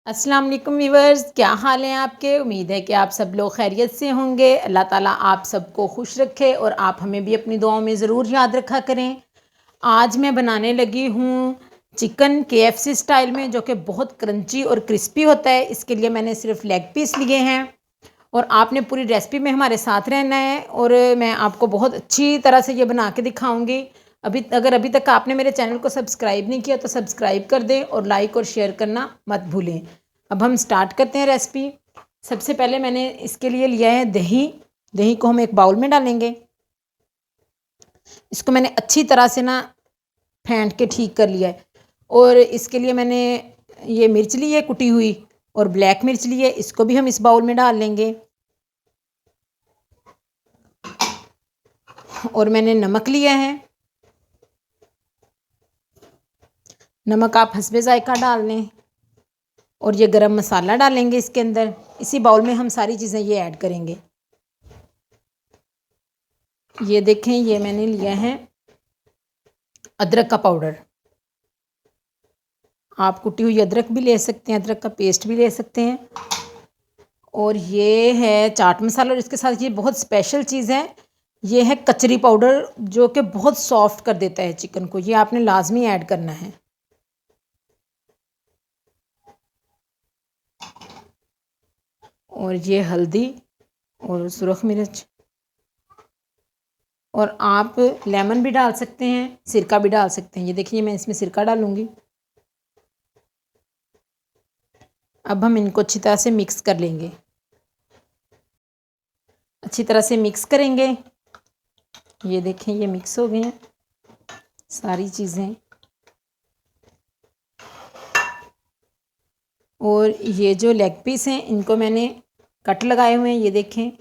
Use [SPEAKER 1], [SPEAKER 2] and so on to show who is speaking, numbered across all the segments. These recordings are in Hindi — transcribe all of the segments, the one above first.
[SPEAKER 1] अस्सलाम वालेकुम व्यूवर्स, क्या हाल है आपके। उम्मीद है कि आप सब लोग खैरियत से होंगे। अल्लाह ताला आप सबको खुश रखे और आप हमें भी अपनी दुआओं में ज़रूर याद रखा करें। आज मैं बनाने लगी हूँ चिकन केएफसी स्टाइल में, जो कि बहुत क्रंची और क्रिस्पी होता है। इसके लिए मैंने सिर्फ लेग पीस लिए हैं और आपने पूरी रेसिपी में हमारे साथ रहना है और मैं आपको बहुत अच्छी तरह से ये बना के दिखाऊंगी। अभी तक आपने मेरे चैनल को सब्सक्राइब नहीं किया तो सब्सक्राइब कर दें और लाइक और शेयर करना मत भूलें। अब हम स्टार्ट करते हैं रेसिपी। सबसे पहले मैंने इसके लिए लिया है दही। दही को हम एक बाउल में डालेंगे। इसको मैंने अच्छी तरह से ना फेंट के ठीक कर लिया है। और इसके लिए मैंने ये मिर्च ली है कुटी हुई और ब्लैक मिर्च ली है, इसको भी हम इस बाउल में डाल लेंगे। और मैंने नमक लिया है। नमक आप हस्बे ज़ायका डाल लें। और ये गरम मसाला डालेंगे इसके अंदर। इसी बाउल में हम सारी चीज़ें ये ऐड करेंगे। ये देखें, ये मैंने लिया है अदरक का पाउडर। आप कुटी हुई अदरक भी ले सकते हैं, अदरक का पेस्ट भी ले सकते हैं। और ये है चाट मसाला और इसके साथ ये बहुत स्पेशल चीज़ है, ये है कचरी पाउडर, जो कि बहुत सॉफ्ट कर देता है चिकन को। ये आपने लाजमी ऐड करना है। और ये हल्दी और सुरख मिर्च। और आप लेमन भी डाल सकते हैं, सिरका भी डाल सकते हैं। ये देखिए, मैं इसमें सिरका डालूंगी। अब हम इनको अच्छी तरह से मिक्स कर लेंगे। अच्छी तरह से मिक्स करेंगे। ये देखें, ये मिक्स हो गए हैं सारी चीज़ें। और ये जो लेग पीस हैं इनको मैंने कट लगाए हुए हैं। ये देखें,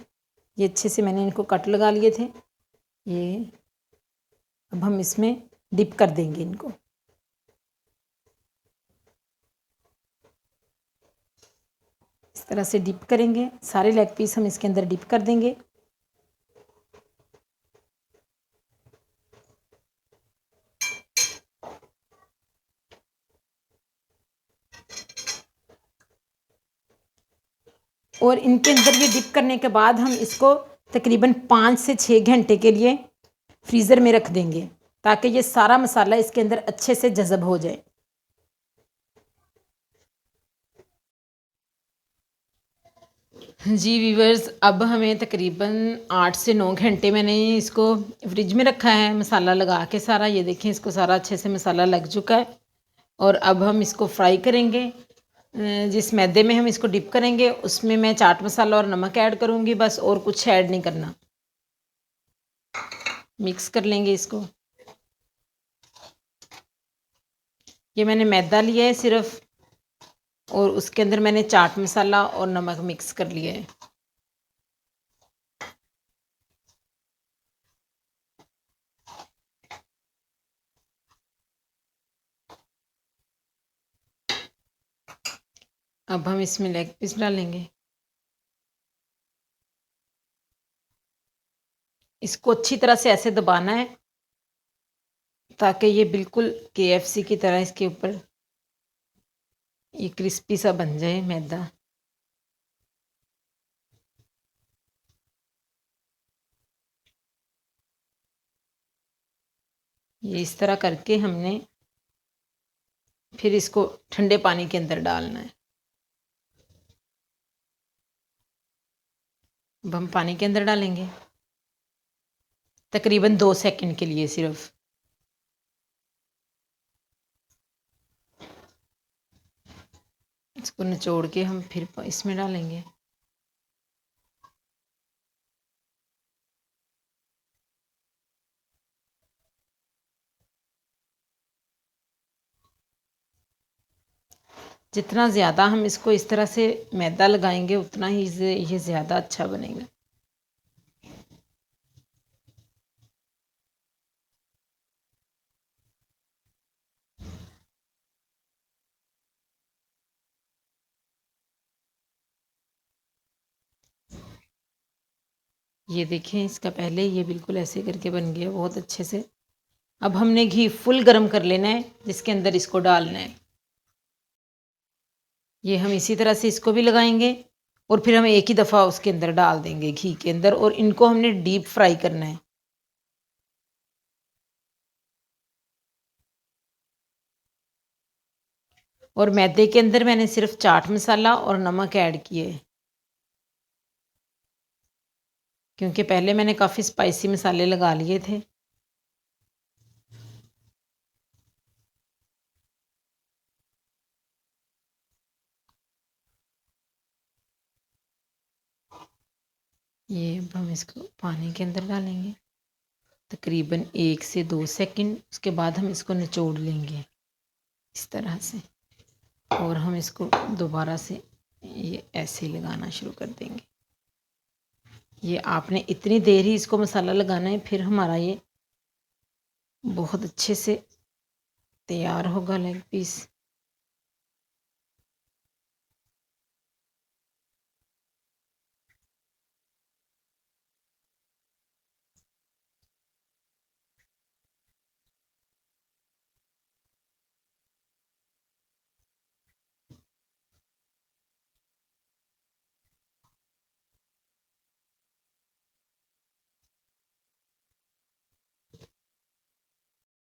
[SPEAKER 1] ये अच्छे से मैंने इनको कट लगा लिए थे। ये अब हम इसमें डिप कर देंगे इनको। इस तरह से डिप करेंगे, सारे लेग पीस हम इसके अंदर डिप कर देंगे। और इनके अंदर ये डिप करने के बाद हम इसको तकरीबन 5 से 6 घंटे के लिए फ्रीज़र में रख देंगे, ताकि ये सारा मसाला इसके अंदर अच्छे से जज़ब हो जाए। जी व्यूवर्स, अब हमें तकरीबन 8 से 9 घंटे मैंने इसको फ्रिज में रखा है मसाला लगा के सारा। ये देखें, इसको सारा अच्छे से मसाला लग चुका है। और अब हम इसको फ्राई करेंगे। जिस मैदे में हम इसको डिप करेंगे उसमें मैं चाट मसाला और नमक ऐड करूँगी, बस, और कुछ ऐड नहीं करना। मिक्स कर लेंगे इसको। ये मैंने मैदा लिया है सिर्फ, और उसके अंदर मैंने चाट मसाला और नमक मिक्स कर लिया है। अब हम इसमें लेग पीस डालेंगे। इसको अच्छी तरह से ऐसे दबाना है ताकि ये बिल्कुल केएफसी की तरह इसके ऊपर ये क्रिस्पी सा बन जाए मैदा। ये इस तरह करके हमने फिर इसको ठंडे पानी के अंदर डालना है। अब हम पानी के अंदर डालेंगे तकरीबन 2 सेकंड के लिए सिर्फ। इसको निचोड़ के हम फिर इसमें डालेंगे। जितना ज़्यादा हम इसको इस तरह से मैदा लगाएंगे उतना ही ये ज़्यादा अच्छा बनेगा। ये देखें, इसका पहले ये बिल्कुल ऐसे करके बन गया बहुत अच्छे से। अब हमने घी फुल गरम कर लेना है जिसके अंदर इसको डालना है। ये हम इसी तरह से इसको भी लगाएंगे और फिर हम एक ही दफ़ा उसके अंदर डाल देंगे घी के अंदर, और इनको हमने डीप फ्राई करना है। और मैदे के अंदर मैंने सिर्फ चाट मसाला और नमक ऐड किए, क्योंकि पहले मैंने काफ़ी स्पाइसी मसाले लगा लिए थे। ये अब हम इसको पानी के अंदर डालेंगे तकरीबन 1 से 2 सेकंड। उसके बाद हम इसको निचोड़ लेंगे इस तरह से, और हम इसको दोबारा से ये ऐसे ही लगाना शुरू कर देंगे। ये आपने इतनी देर ही इसको मसाला लगाना है, फिर हमारा ये बहुत अच्छे से तैयार होगा लेग पीस।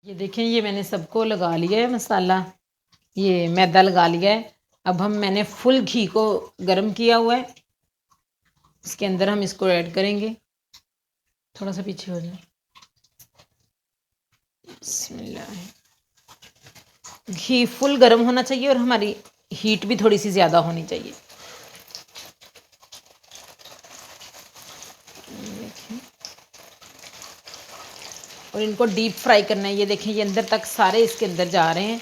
[SPEAKER 1] ये देखें, ये मैंने सबको लगा लिया है मसाला, ये मैदा लगा लिया है। अब मैंने फुल घी को गरम किया हुआ है, इसके अंदर हम इसको ऐड करेंगे। थोड़ा सा पीछे हो जाए। बिस्मिल्लाह। घी फुल गरम होना चाहिए और हमारी हीट भी थोड़ी सी ज़्यादा होनी चाहिए। और इनको डीप फ्राई करना है। ये देखें, ये अंदर तक सारे इसके अंदर जा रहे हैं।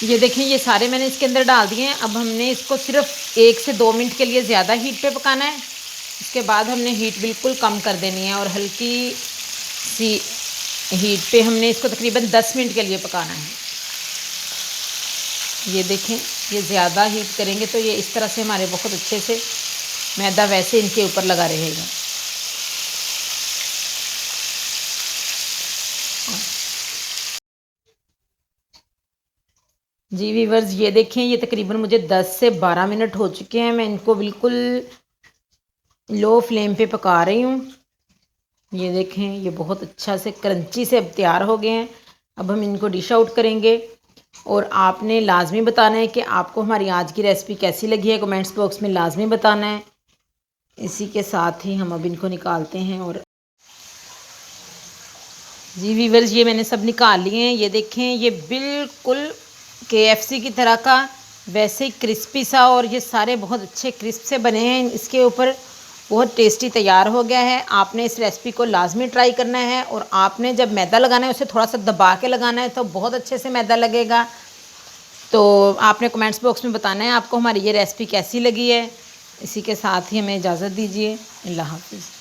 [SPEAKER 1] ये देखें, ये सारे मैंने इसके अंदर डाल दिए हैं। अब हमने इसको सिर्फ 1 से 2 मिनट के लिए ज़्यादा हीट पे पकाना है। उसके बाद हमने हीट बिल्कुल कम कर देनी है और हल्की सी हीट पे हमने इसको तकरीबन 10 मिनट के लिए पकाना है। ये देखें, ये ज़्यादा हीट करेंगे तो ये इस तरह से हमारे बहुत अच्छे से मैदा वैसे इनके ऊपर लगा रहेगा। जी वीवर्स, ये देखें, ये तकरीबन मुझे 10 से 12 मिनट हो चुके हैं। मैं इनको बिल्कुल लो फ्लेम पे पका रही हूँ। ये देखें, ये बहुत अच्छा से क्रंची से अब तैयार हो गए हैं। अब हम इनको डिश आउट करेंगे और आपने लाजमी बताना है कि आपको हमारी आज की रेसिपी कैसी लगी है। कमेंट्स बॉक्स में लाजमी बताना है। इसी के साथ ही हम अब इनको निकालते हैं। और जी वीवर्स, ये मैंने सब निकाल लिए हैं। ये देखें, ये बिल्कुल KFC की तरह का वैसे ही क्रिस्पी सा, और ये सारे बहुत अच्छे क्रिस्प से बने हैं। इसके ऊपर बहुत टेस्टी तैयार हो गया है। आपने इस रेसिपी को लाजमी ट्राई करना है, और आपने जब मैदा लगाना है उसे थोड़ा सा दबा के लगाना है तो बहुत अच्छे से मैदा लगेगा। तो आपने कमेंट्स बॉक्स में बताना है आपको हमारी ये रेसिपी कैसी लगी है। इसी के साथ ही हमें इजाज़त दीजिए। अल्लाह हाफ़िज़।